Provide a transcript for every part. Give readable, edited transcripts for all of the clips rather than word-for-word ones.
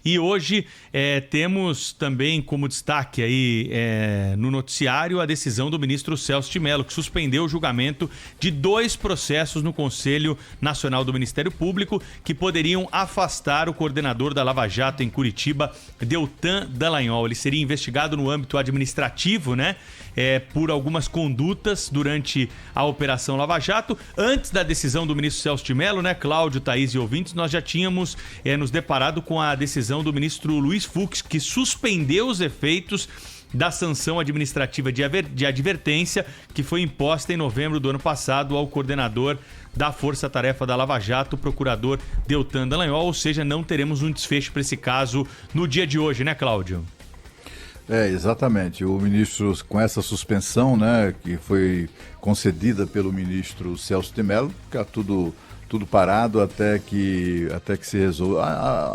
E hoje temos também como destaque aí no noticiário a decisão do ministro Celso de Mello, que suspendeu o julgamento de 2 processos no Conselho Nacional do Ministério Público que poderiam afastar o coordenador da Lava Jato em Curitiba, Deltan Dallagnol. Ele seria investigado no âmbito administrativo, né? Por algumas condutas durante a Operação Lava Jato. Antes da decisão do ministro Celso de Mello, né, Cláudio, Thaís e ouvintes, nós já tínhamos nos deparado com a decisão do ministro Luiz Fux, que suspendeu os efeitos da sanção administrativa de advertência que foi imposta em novembro do ano passado ao coordenador da Força Tarefa da Lava Jato, o procurador Deltan Dallagnol, ou seja, não teremos um desfecho para esse caso no dia de hoje, né, Cláudio? Exatamente. O ministro, com essa suspensão, né, que foi concedida pelo ministro Celso de Mello, fica tudo parado até que se resolva.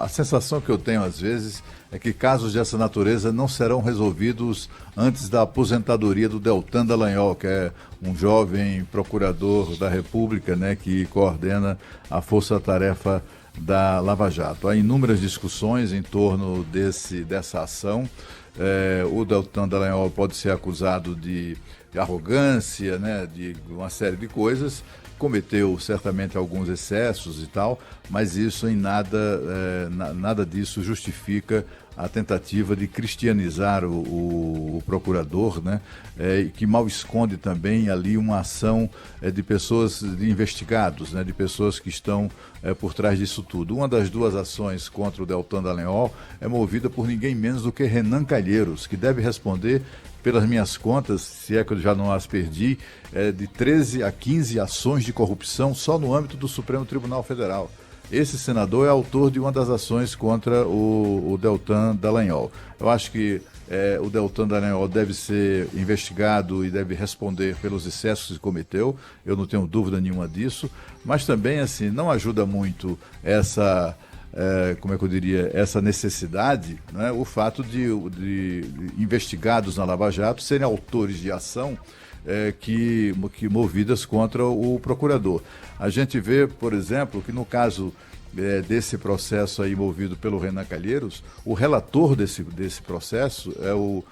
A sensação que eu tenho às vezes é que casos dessa natureza não serão resolvidos antes da aposentadoria do Deltan Dallagnol, que é um jovem procurador da República, né, que coordena a Força-Tarefa da Lava Jato. Há inúmeras discussões em torno dessa ação. O Deltan Dallagnol pode ser acusado de arrogância, né, de uma série de coisas, cometeu certamente alguns excessos e tal, mas isso em nada disso justifica a tentativa de cristianizar o procurador, né, que mal esconde também ali uma ação de pessoas, de investigados, né, de pessoas que estão por trás disso tudo. Uma das 2 ações contra o Deltan Dallagnol é movida por ninguém menos do que Renan Calheiros, que deve responder, pelas minhas contas, se é que eu já não as perdi, de 13 a 15 ações de corrupção só no âmbito do Supremo Tribunal Federal. Esse senador é autor de uma das ações contra o Deltan Dallagnol. Eu acho que o Deltan Dallagnol deve ser investigado e deve responder pelos excessos que cometeu, eu não tenho dúvida nenhuma disso, mas também assim, não ajuda muito essa necessidade, né, o fato de investigados na Lava Jato serem autores de ação que movidas contra o procurador. A gente vê, por exemplo, que no caso desse processo aí movido pelo Renan Calheiros, o relator desse processo é o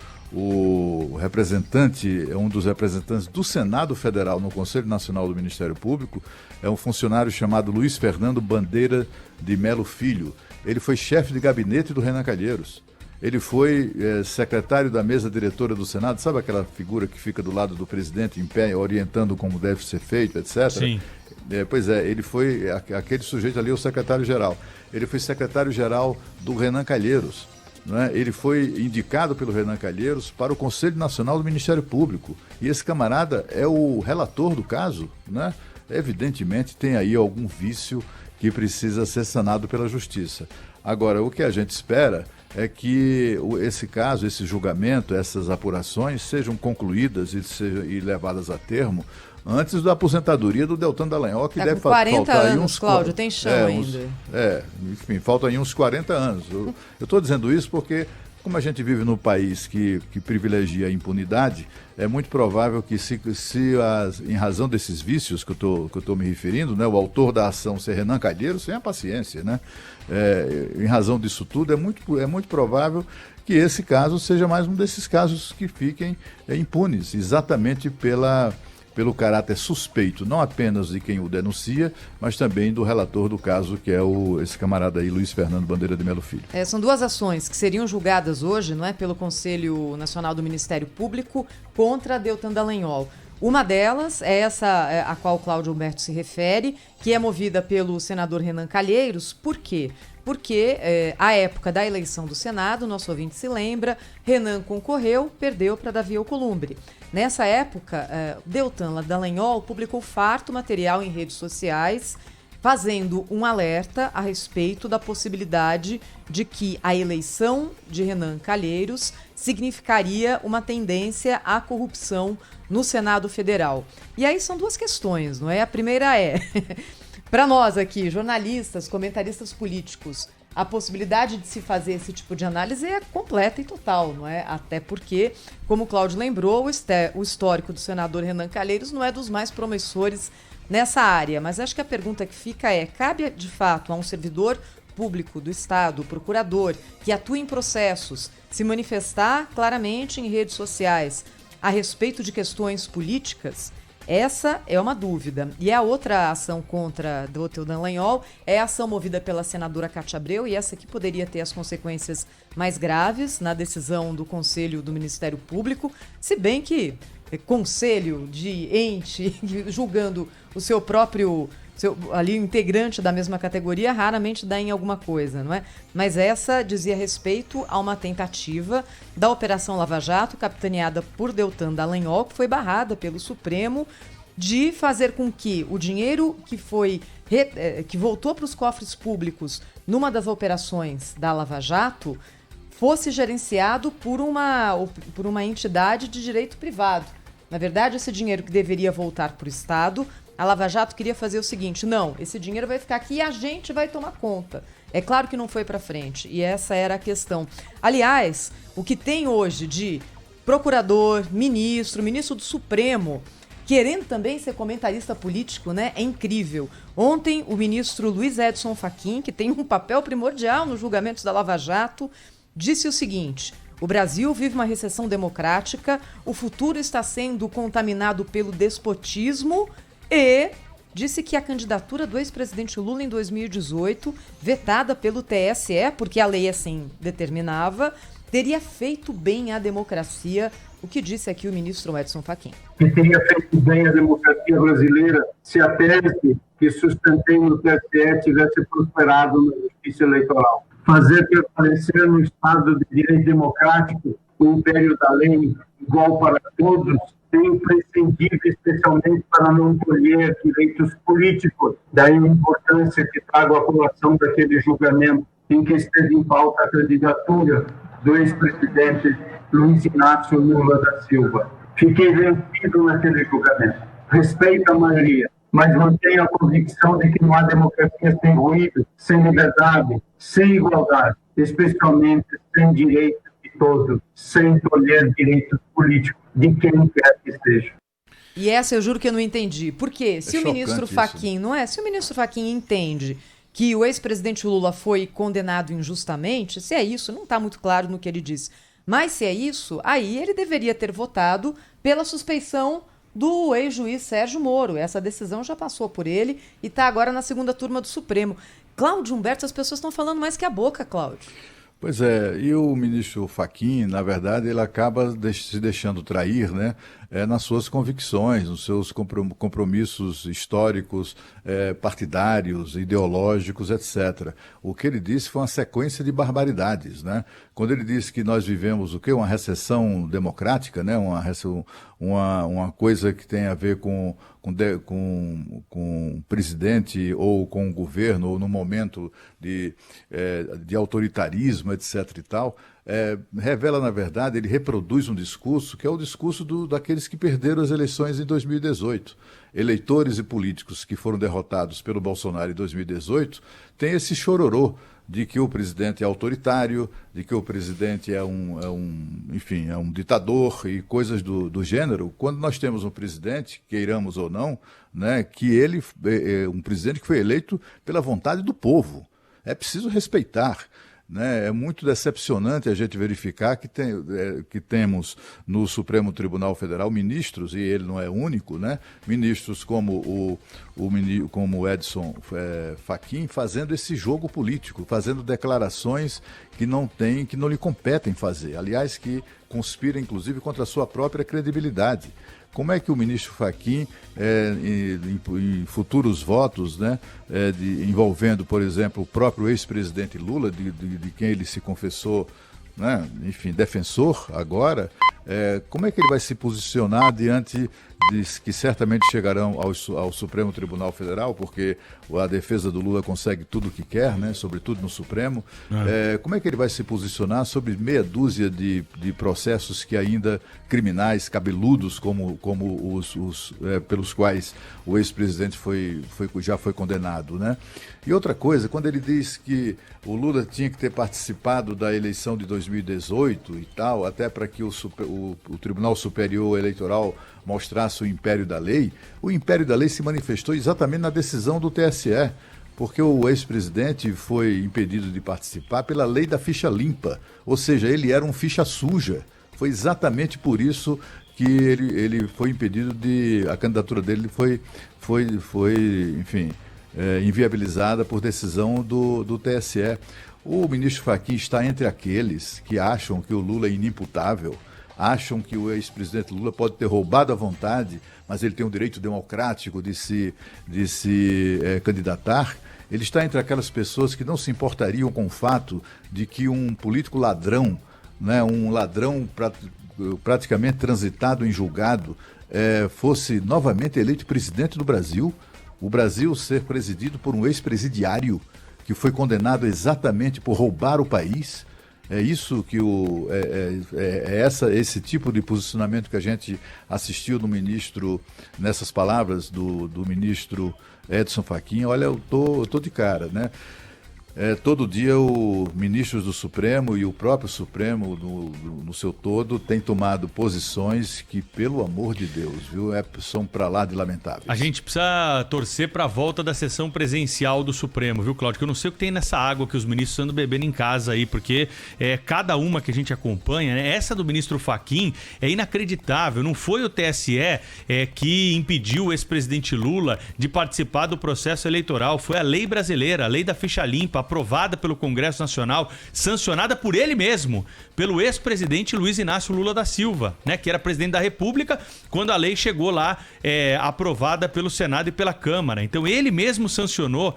representante, um dos representantes do Senado Federal no Conselho Nacional do Ministério Público, é um funcionário chamado Luiz Fernando Bandeira de Melo Filho. Ele foi chefe de gabinete do Renan Calheiros. Ele foi secretário da mesa diretora do Senado, sabe aquela figura que fica do lado do presidente em pé, orientando como deve ser feito, etc? Sim. Ele foi, aquele sujeito ali, o secretário-geral. Ele foi secretário-geral do Renan Calheiros. Né? Ele foi indicado pelo Renan Calheiros para o Conselho Nacional do Ministério Público. E esse camarada é o relator do caso, né? Evidentemente tem aí algum vício que precisa ser sanado pela Justiça. Agora, o que a gente espera é que esse caso, esse julgamento, essas apurações sejam concluídas e levadas a termo antes da aposentadoria do Deltan Dallagnol, que deve faltar 40 aí anos, uns... Cláudio, tem chão ainda. Enfim, faltam aí uns 40 anos. Eu estou dizendo isso porque, como a gente vive num país que privilegia a impunidade, é muito provável que em razão desses vícios que eu estou me referindo, né, o autor da ação ser Renan Calheiros, tenha paciência, né? Em razão disso tudo, é muito provável que esse caso seja mais um desses casos que fiquem impunes, exatamente pelo caráter suspeito, não apenas de quem o denuncia, mas também do relator do caso, que é esse camarada aí, Luiz Fernando Bandeira de Melo Filho. São 2 ações que seriam julgadas hoje, não é, pelo Conselho Nacional do Ministério Público contra Deltan Dallagnol. Uma delas é essa a qual o Cláudio Humberto se refere, que é movida pelo senador Renan Calheiros. Por quê? Porque, à época da eleição do Senado, nosso ouvinte se lembra, Renan concorreu, perdeu para Davi Alcolumbre. Nessa época, Deltan Dallagnol publicou farto material em redes sociais, fazendo um alerta a respeito da possibilidade de que a eleição de Renan Calheiros significaria uma tendência à corrupção no Senado Federal. E aí são 2 questões, não é? A primeira é... Para nós aqui, jornalistas, comentaristas políticos, a possibilidade de se fazer esse tipo de análise é completa e total, não é? Até porque, como o Cláudio lembrou, o histórico do senador Renan Calheiros não é dos mais promissores nessa área. Mas acho que a pergunta que fica é, cabe de fato a um servidor público do Estado, o procurador, que atua em processos, se manifestar claramente em redes sociais a respeito de questões políticas, essa é uma dúvida. E a outra ação contra Deltan Dallagnol é a ação movida pela senadora Cátia Abreu, e essa aqui poderia ter as consequências mais graves na decisão do Conselho do Ministério Público, se bem que conselho de ente julgando o seu próprio ali integrante da mesma categoria raramente dá em alguma coisa, não é? Mas essa dizia respeito a uma tentativa da Operação Lava Jato, capitaneada por Deltan Dallagnol, que foi barrada pelo Supremo, de fazer com que o dinheiro que voltou para os cofres públicos numa das operações da Lava Jato fosse gerenciado por uma entidade de direito privado. Na verdade, esse dinheiro que deveria voltar para o Estado, a Lava Jato queria fazer o seguinte: não, esse dinheiro vai ficar aqui e a gente vai tomar conta. É claro que não foi para frente, e essa era a questão. Aliás, o que tem hoje de procurador, ministro do Supremo, querendo também ser comentarista político, né? É incrível. Ontem, o ministro Luiz Edson Fachin, que tem um papel primordial nos julgamentos da Lava Jato, disse o seguinte: o Brasil vive uma recessão democrática, o futuro está sendo contaminado pelo despotismo, e disse que a candidatura do ex-presidente Lula em 2018, vetada pelo TSE, porque a lei assim determinava, teria feito bem à democracia, o que disse aqui o ministro Edson Fachin. Que teria feito bem à democracia brasileira se a tese que sustentei no TSE tivesse prosperado na justiça eleitoral. Fazer prevalecer no Estado de direito democrático o império da lei igual para todos é imprescindível, especialmente para não colher direitos políticos. Daí a importância que trago à colação daquele julgamento em que esteve em pauta a candidatura do ex-presidente Luiz Inácio Lula da Silva. Fiquei vencido naquele julgamento. Respeito a maioria, mas mantenho a convicção de que não há democracia sem ruído, sem liberdade, sem igualdade, especialmente sem direitos de todos, sem tolher direitos políticos de quem quer que seja. E essa eu juro que eu não entendi. Por quê? Se o ministro Fachin, não é? Se o ministro Fachin entende que o ex-presidente Lula foi condenado injustamente, se é isso, não está muito claro no que ele disse, mas se é isso, aí ele deveria ter votado pela suspeição do ex-juiz Sérgio Moro. Essa decisão já passou por ele e está agora na segunda turma do Supremo. Cláudio Humberto, as pessoas estão falando mais que a boca, Cláudio. Pois é, e o ministro Fachin, na verdade, ele acaba se deixando trair, né, nas suas convicções, nos seus compromissos históricos, partidários, ideológicos, etc. O que ele disse foi uma sequência de barbaridades, né? Quando ele disse que nós vivemos o quê? Uma recessão democrática, né? Uma coisa que tem a ver com o presidente ou com o governo, ou no momento de autoritarismo, etc. e tal, revela, na verdade, ele reproduz um discurso que é o discurso daqueles que perderam as eleições em 2018. Eleitores e políticos que foram derrotados pelo Bolsonaro em 2018 têm esse chororô de que o presidente é autoritário, de que o presidente é um ditador e coisas do gênero, quando nós temos um presidente, queiramos ou não, né, que ele é um presidente que foi eleito pela vontade do povo. É preciso respeitar. Né? É muito decepcionante a gente verificar que temos no Supremo Tribunal Federal ministros, e ele não é único, né? Ministros como o Edson Fachin fazendo esse jogo político, fazendo declarações que não lhe competem fazer, aliás, que conspira inclusive contra a sua própria credibilidade. Como é que o ministro Fachin, em futuros votos, né, envolvendo, por exemplo, o próprio ex-presidente Lula, de quem ele se confessou, né, enfim, defensor agora, como é que ele vai se posicionar diante que certamente chegarão ao Supremo Tribunal Federal, porque a defesa do Lula consegue tudo o que quer, né, sobretudo no Supremo. Como é que ele vai se posicionar sobre meia dúzia de processos que ainda criminais, cabeludos, como os pelos quais o ex-presidente já foi condenado, né? E outra coisa, quando ele diz que o Lula tinha que ter participado da eleição de 2018 e tal, até para que o Tribunal Superior Eleitoral mostrasse o império da lei se manifestou exatamente na decisão do TSE. porque o ex-presidente foi impedido de participar pela lei da ficha limpa, ou seja, ele era um ficha suja. Foi exatamente por isso que ele foi impedido a candidatura dele foi enfim, inviabilizada por decisão do TSE. O ministro Fachin está entre aqueles que acham que o Lula é inimputável, acham que o ex-presidente Lula pode ter roubado à vontade, mas ele tem um direito democrático de se candidatar. Ele está entre aquelas pessoas que não se importariam com o fato de que um político ladrão, né, um ladrão praticamente transitado em julgado, fosse novamente eleito presidente do Brasil. O Brasil ser presidido por um ex-presidiário que foi condenado exatamente por roubar o país. É isso que esse tipo de posicionamento que a gente assistiu do ministro, nessas palavras do ministro Edson Fachin. Olha, eu tô de cara, né? Todo dia os ministros do Supremo e o próprio Supremo, no seu todo, têm tomado posições que, pelo amor de Deus, viu, são para lá de lamentáveis. A gente precisa torcer para a volta da sessão presencial do Supremo, viu, Cláudio? Que eu não sei o que tem nessa água que os ministros andam bebendo em casa aí, porque cada uma que a gente acompanha, né, essa do ministro Fachin é inacreditável. Não foi o TSE que impediu o ex-presidente Lula de participar do processo eleitoral, foi a lei brasileira, a lei da ficha limpa, aprovada pelo Congresso Nacional, sancionada por ele mesmo, pelo ex-presidente Luiz Inácio Lula da Silva, né, que era presidente da República quando a lei chegou lá aprovada pelo Senado e pela Câmara. Então ele mesmo sancionou.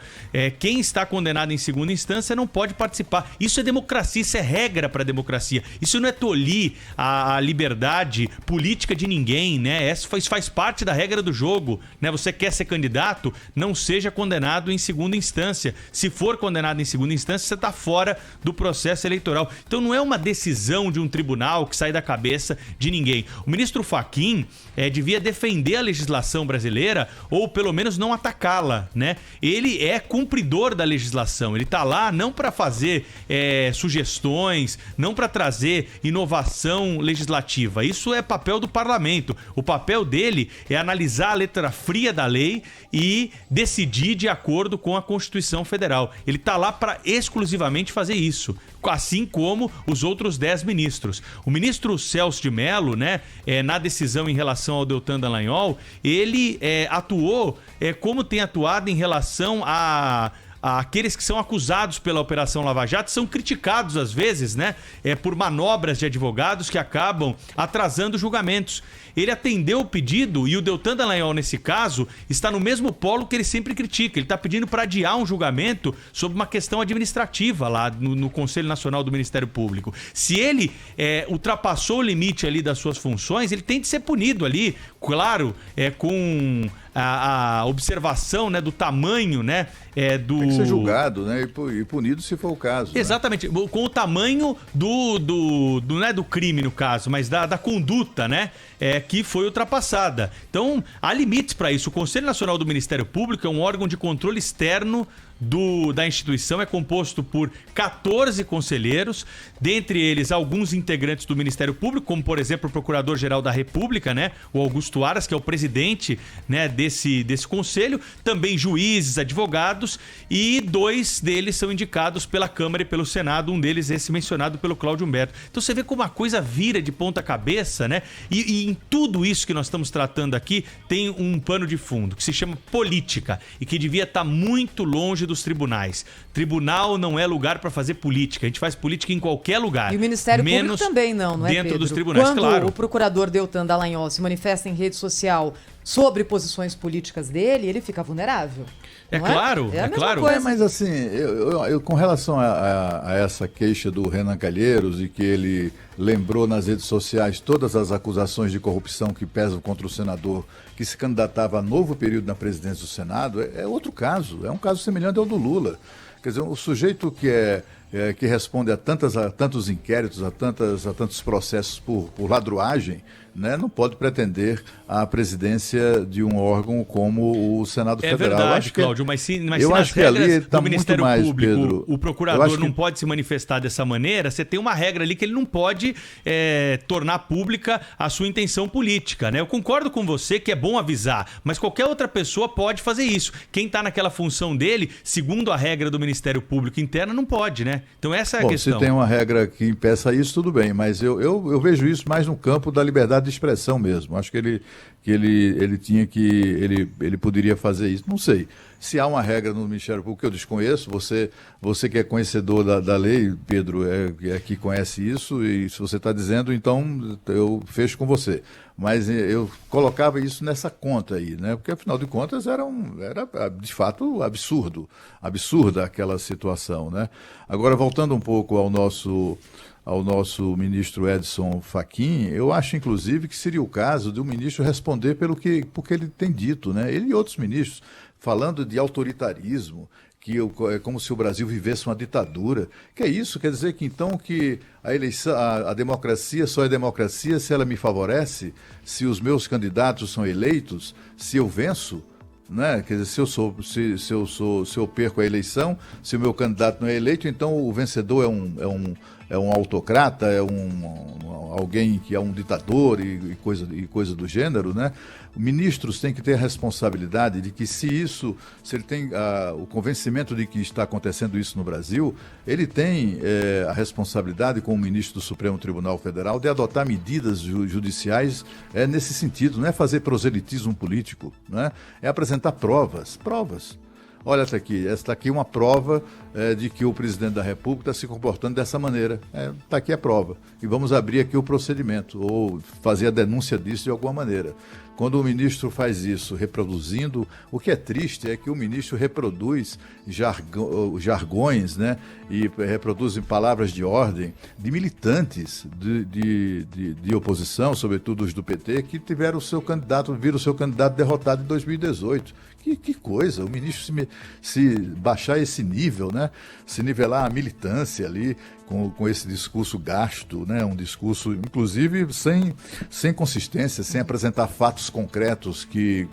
Quem está condenado em segunda instância não pode participar. Isso é democracia, isso é regra para a democracia. Isso não é tolir a liberdade política de ninguém, né? Isso faz parte da regra do jogo, né? Você quer ser candidato, não seja condenado em segunda instância. Se for condenado em segunda instância, você está fora do processo eleitoral. Então não é uma decisão de um tribunal que sai da cabeça de ninguém. O ministro Fachin devia defender a legislação brasileira ou pelo menos não atacá-la, né? Ele é cumpridor da legislação. Ele está lá não para fazer sugestões, não para trazer inovação legislativa. Isso é papel do parlamento. O papel dele é analisar a letra fria da lei e decidir de acordo com a Constituição Federal. Ele está lá para exclusivamente fazer isso, assim como os outros 10 ministros. O ministro Celso de Mello, né, na decisão em relação ao Deltan Dallagnol, ele atuou como tem atuado em relação aqueles que são acusados pela Operação Lava Jato, são criticados às vezes, né, por manobras de advogados que acabam atrasando julgamentos. Ele atendeu o pedido e o Deltan Dallagnol, nesse caso, está no mesmo polo que ele sempre critica. Ele está pedindo para adiar um julgamento sobre uma questão administrativa lá no Conselho Nacional do Ministério Público. Se ele ultrapassou o limite ali das suas funções, ele tem de ser punido ali, claro, com a observação, né, do tamanho, né, tem que ser julgado, né, e punido se for o caso. Exatamente, né? Com o tamanho não é do crime no caso, mas da conduta, né, que foi ultrapassada. Então, há limites para isso. O Conselho Nacional do Ministério Público é um órgão de controle externo da instituição, é composto por 14 conselheiros, dentre eles alguns integrantes do Ministério Público, como por exemplo o Procurador-Geral da República, né, o Augusto Aras, que é o presidente, né, desse conselho, também juízes, advogados, e 2 deles são indicados pela Câmara e pelo Senado, um deles esse mencionado pelo Cláudio Humberto. Então você vê como a coisa vira de ponta cabeça, né, e em tudo isso que nós estamos tratando aqui tem um pano de fundo que se chama política e que devia estar muito longe dos tribunais. Tribunal não é lugar para fazer política. A gente faz política em qualquer lugar. E o Ministério Público também não é, dentro Pedro? dos tribunais, Quando claro. o procurador Deltan Dallagnol se manifesta em rede social sobre posições políticas dele, ele fica vulnerável. Claro, é claro. Coisa. Mas assim, eu com relação a essa queixa do Renan Calheiros e que ele lembrou nas redes sociais todas as acusações de corrupção que pesam contra o senador que se candidatava a novo período na presidência do Senado, é outro caso, é um caso semelhante ao do Lula. Quer dizer, o sujeito que é que responde a tantos inquéritos, a tantos processos por ladruagem, né, não pode pretender a presidência de um órgão como o Senado Federal. É verdade, acho Cláudio, mas se nas acho que ali regras tá do Ministério muito mais, Público, Pedro, o procurador não que... pode se manifestar dessa maneira, você tem uma regra ali que ele não pode tornar pública a sua intenção política, né? Eu concordo com você que é bom avisar, mas qualquer outra pessoa pode fazer isso. Quem está naquela função dele, segundo a regra do Ministério Público interna, não pode, né? Então essa é a questão. Se tem uma regra que impeça isso, tudo bem, mas eu vejo isso mais no campo da liberdade de expressão mesmo. Acho que ele poderia fazer isso. Não sei. Se há uma regra no Ministério Público que eu desconheço, você que é conhecedor da lei, Pedro, que conhece isso, e se você está dizendo, então eu fecho com você. Mas eu colocava isso nessa conta aí, né? Porque afinal de contas era de fato absurda aquela situação, né? Agora, voltando um pouco ao nosso ministro Edson Fachin, eu acho, inclusive, que seria o caso de um ministro responder porque ele tem dito, né? Ele e outros ministros, falando de autoritarismo, que é como se o Brasil vivesse uma ditadura. Que é isso? Quer dizer que então que a eleição, a democracia só é democracia se ela me favorece, se os meus candidatos são eleitos, se eu venço? Né? Quer dizer, se eu perco a eleição, se o meu candidato não é eleito, então o vencedor é um autocrata, alguém que é um ditador e coisa do gênero, né? Ministros têm que ter a responsabilidade de que se ele tem o convencimento de que está acontecendo isso no Brasil, ele tem a responsabilidade, como ministro do Supremo Tribunal Federal, de adotar medidas judiciais nesse sentido. Não é fazer proselitismo político, né? É apresentar provas. Olha, esta aqui é uma prova de que o presidente da República está se comportando dessa maneira. Está aqui a prova. E vamos abrir aqui o procedimento, ou fazer a denúncia disso de alguma maneira. Quando o ministro faz isso, reproduzindo, o que é triste é que o ministro reproduz jargões, né, e reproduz palavras de ordem de militantes de oposição, sobretudo os do PT, que viram o seu candidato derrotado em 2018. Que coisa, o ministro se baixar esse nível, né? Se nivelar a militância ali com esse discurso gasto, né? Um discurso, inclusive, sem consistência, sem apresentar fatos concretos que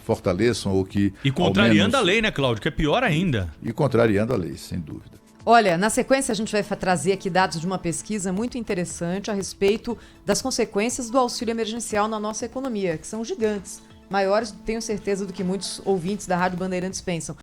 fortaleçam ou que... E contrariando a lei, né, Cláudio? Que é pior ainda. E contrariando a lei, sem dúvida. Olha, na sequência a gente vai trazer aqui dados de uma pesquisa muito interessante a respeito das consequências do auxílio emergencial na nossa economia, que são gigantes. Maiores, tenho certeza, do que muitos ouvintes da Rádio Bandeirantes pensam.